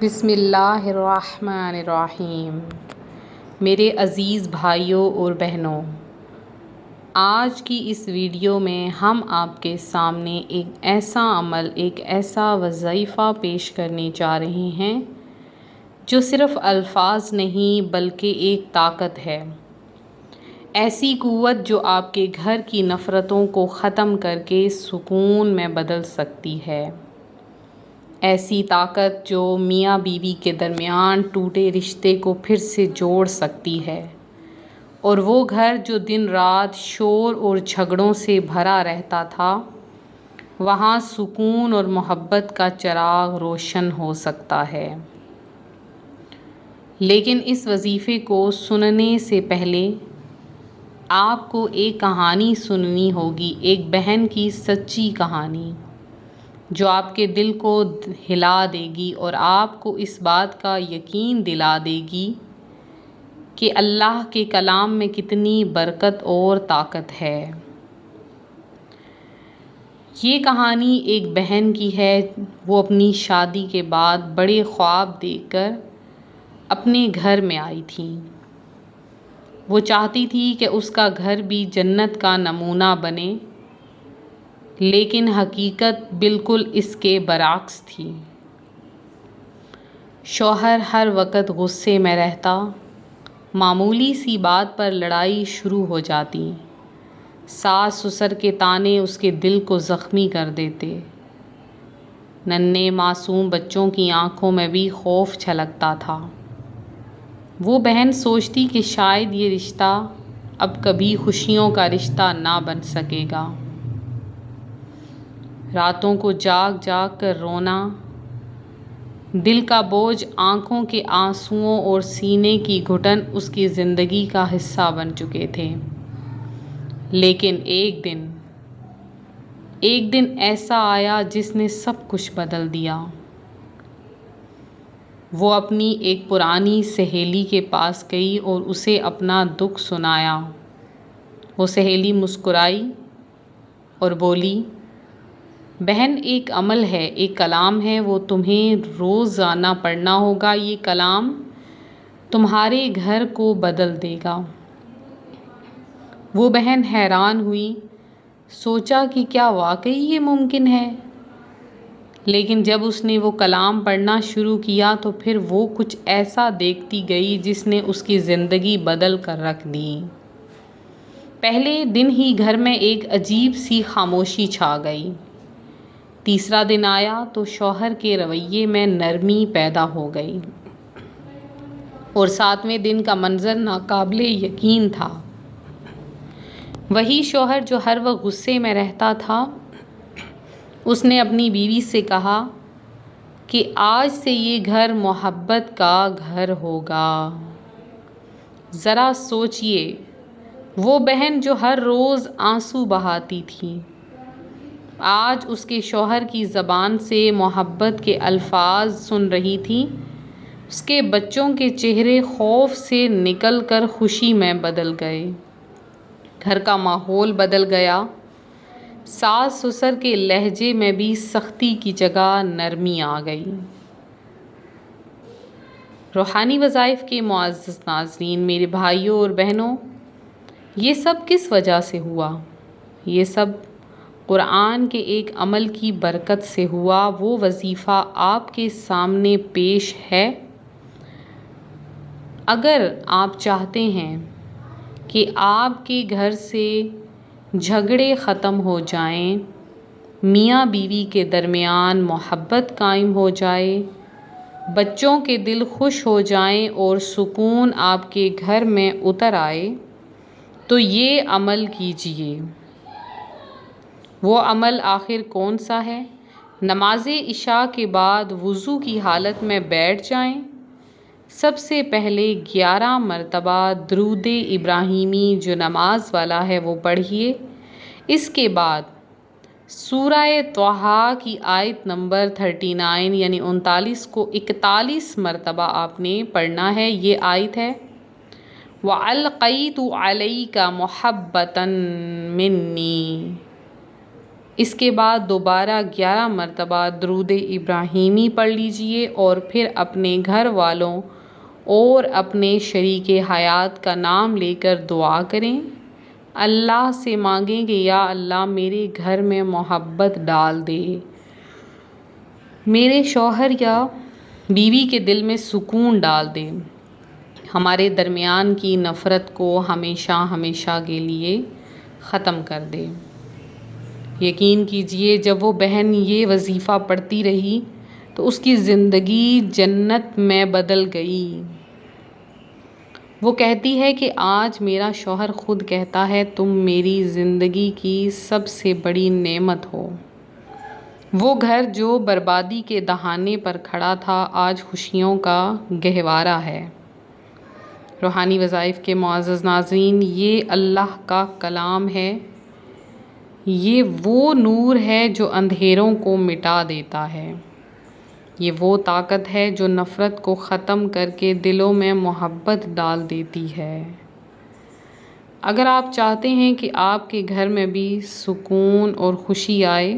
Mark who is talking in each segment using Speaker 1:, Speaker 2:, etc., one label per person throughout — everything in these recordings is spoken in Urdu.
Speaker 1: بسم اللہ الرحمن الرحیم۔ میرے عزیز بھائیوں اور بہنوں، آج کی اس ویڈیو میں ہم آپ کے سامنے ایک ایسا عمل، ایک ایسا وظیفہ پیش کرنے جا رہے ہیں جو صرف الفاظ نہیں بلکہ ایک طاقت ہے، ایسی قوت جو آپ کے گھر کی نفرتوں کو ختم کر کے سکون میں بدل سکتی ہے، ایسی طاقت جو میاں بیوی کے درمیان ٹوٹے رشتے کو پھر سے جوڑ سکتی ہے، اور وہ گھر جو دن رات شور اور جھگڑوں سے بھرا رہتا تھا، وہاں سکون اور محبت کا چراغ روشن ہو سکتا ہے۔ لیکن اس وظیفے کو سننے سے پہلے آپ کو ایک کہانی سننی ہوگی، ایک بہن کی سچی کہانی جو آپ کے دل کو ہلا دے گی اور آپ کو اس بات کا یقین دلا دے گی کہ اللہ کے کلام میں کتنی برکت اور طاقت ہے۔ یہ کہانی ایک بہن کی ہے، وہ اپنی شادی کے بعد بڑے خواب دیکھ کر اپنے گھر میں آئی تھی۔ وہ چاہتی تھی کہ اس کا گھر بھی جنت کا نمونہ بنے، لیکن حقیقت بالکل اس کے برعکس تھی۔ شوہر ہر وقت غصے میں رہتا، معمولی سی بات پر لڑائی شروع ہو جاتی، ساس سسر کے طعنے اس کے دل کو زخمی کر دیتے، ننھے معصوم بچوں کی آنکھوں میں بھی خوف چھلکتا تھا۔ وہ بہن سوچتی کہ شاید یہ رشتہ اب کبھی خوشیوں کا رشتہ نہ بن سکے گا۔ راتوں کو جاگ جاگ کر رونا، دل کا بوجھ، آنکھوں کے آنسوؤں اور سینے کی گھٹن اس کی زندگی کا حصہ بن چکے تھے۔ لیکن ایک دن ایسا آیا جس نے سب کچھ بدل دیا۔ وہ اپنی ایک پرانی سہیلی کے پاس گئی اور اسے اپنا دکھ سنایا۔ وہ سہیلی مسکرائی اور بولی، بہن، ایک عمل ہے، ایک کلام ہے، وہ تمہیں روزانہ پڑھنا ہوگا۔ یہ کلام تمہارے گھر کو بدل دے گا۔ وہ بہن حیران ہوئی، سوچا کہ کیا واقعی یہ ممکن ہے؟ لیکن جب اس نے وہ کلام پڑھنا شروع کیا تو پھر وہ کچھ ایسا دیکھتی گئی جس نے اس کی زندگی بدل کر رکھ دی۔ پہلے دن ہی گھر میں ایک عجیب سی خاموشی چھا گئی۔ تیسرا دن آیا تو شوہر کے رویے میں نرمی پیدا ہو گئی، اور ساتویں دن کا منظر ناقابل یقین تھا۔ وہی شوہر جو ہر وقت غصے میں رہتا تھا، اس نے اپنی بیوی سے کہا کہ آج سے یہ گھر محبت کا گھر ہوگا۔ ذرا سوچئے، وہ بہن جو ہر روز آنسو بہاتی تھی، آج اس کے شوہر کی زبان سے محبت کے الفاظ سن رہی تھی۔ اس کے بچوں کے چہرے خوف سے نکل کر خوشی میں بدل گئے، گھر کا ماحول بدل گیا، ساس سسر کے لہجے میں بھی سختی کی جگہ نرمی آ گئی۔ روحانی وظائف کے معزز ناظرین، میرے بھائیوں اور بہنوں، یہ سب کس وجہ سے ہوا؟ یہ سب قرآن کے ایک عمل کی برکت سے ہوا۔ وہ وظیفہ آپ کے سامنے پیش ہے۔ اگر آپ چاہتے ہیں کہ آپ کے گھر سے جھگڑے ختم ہو جائیں، میاں بیوی کے درمیان محبت قائم ہو جائے، بچوں کے دل خوش ہو جائیں اور سکون آپ کے گھر میں اتر آئے، تو یہ عمل کیجیے۔ وہ عمل آخر کون سا ہے؟ نماز عشاء کے بعد وضو کی حالت میں بیٹھ جائیں، سب سے پہلے 11 مرتبہ درود ابراہیمی جو نماز والا ہے وہ پڑھیے۔ اس کے بعد سورہ طٰہٰ کی آیت نمبر 39 یعنی 39 کو 41 مرتبہ آپ نے پڑھنا ہے۔ یہ آیت ہے، وَأَلْقَيْتُ عَلَيْكَ مَحَبَّةً مِّنِّي، اس کے بعد دوبارہ 11 مرتبہ درود ابراہیمی پڑھ لیجئے اور پھر اپنے گھر والوں اور اپنے شریک حیات کا نام لے کر دعا کریں۔ اللہ سے مانگیں کہ یا اللہ میرے گھر میں محبت ڈال دے، میرے شوہر یا بیوی کے دل میں سکون ڈال دے، ہمارے درمیان کی نفرت کو ہمیشہ ہمیشہ کے لیے ختم کر دے۔ یقین کیجئے جب وہ بہن یہ وظیفہ پڑھتی رہی تو اس کی زندگی جنت میں بدل گئی۔ وہ کہتی ہے کہ آج میرا شوہر خود کہتا ہے تم میری زندگی کی سب سے بڑی نعمت ہو۔ وہ گھر جو بربادی کے دہانے پر کھڑا تھا آج خوشیوں کا گہوارہ ہے۔ روحانی وظائف کے معزز ناظرین، یہ اللہ کا کلام ہے، یہ وہ نور ہے جو اندھیروں کو مٹا دیتا ہے، یہ وہ طاقت ہے جو نفرت کو ختم کر کے دلوں میں محبت ڈال دیتی ہے۔ اگر آپ چاہتے ہیں کہ آپ کے گھر میں بھی سکون اور خوشی آئے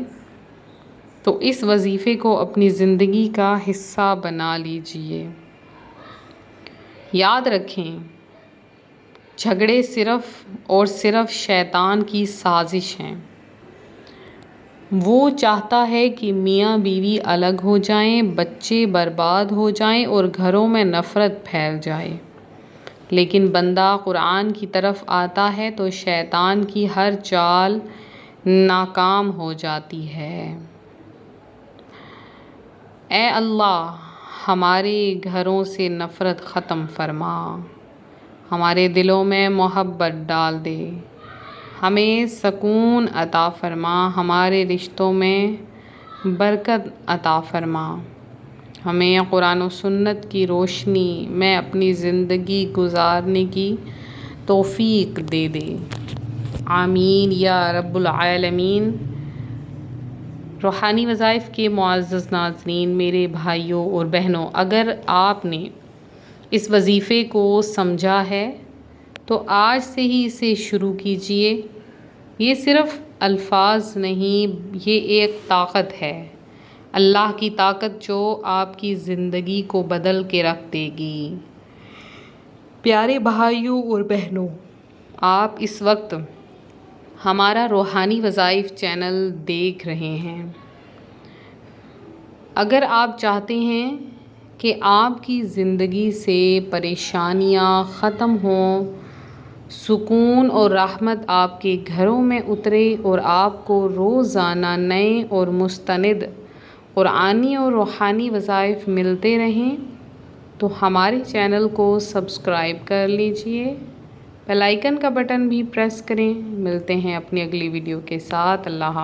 Speaker 1: تو اس وظیفے کو اپنی زندگی کا حصہ بنا لیجئے۔ یاد رکھیں، جھگڑے صرف اور صرف شیطان کی سازش ہیں۔ وہ چاہتا ہے کہ میاں بیوی الگ ہو جائیں، بچے برباد ہو جائیں اور گھروں میں نفرت پھیل جائے۔ لیکن بندہ قرآن کی طرف آتا ہے تو شیطان کی ہر چال ناکام ہو جاتی ہے۔ اے اللہ، ہمارے گھروں سے نفرت ختم فرما، ہمارے دلوں میں محبت ڈال دے، ہمیں سکون عطا فرما، ہمارے رشتوں میں برکت عطا فرما، ہمیں قرآن و سنت کی روشنی میں اپنی زندگی گزارنے کی توفیق دے دے، آمین یا رب العالمین۔ روحانی وظائف کے معزز ناظرین، میرے بھائیوں اور بہنوں، اگر آپ نے اس وظیفے کو سمجھا ہے تو آج سے ہی اسے شروع کیجئے۔ یہ صرف الفاظ نہیں، یہ ایک طاقت ہے، اللہ کی طاقت جو آپ کی زندگی کو بدل کے رکھ دے گی۔ پیارے بھائیوں اور بہنوں، آپ اس وقت ہمارا روحانی وظائف چینل دیکھ رہے ہیں۔ اگر آپ چاہتے ہیں کہ آپ کی زندگی سے پریشانیاں ختم ہوں، سکون اور رحمت آپ کے گھروں میں اترے اور آپ کو روزانہ نئے اور مستند قرآنی اور روحانی وظائف ملتے رہیں تو ہمارے چینل کو سبسکرائب کر لیجئے، بیل آئیکن کا بٹن بھی پریس کریں۔ ملتے ہیں اپنی اگلی ویڈیو کے ساتھ۔ اللہ حافظ۔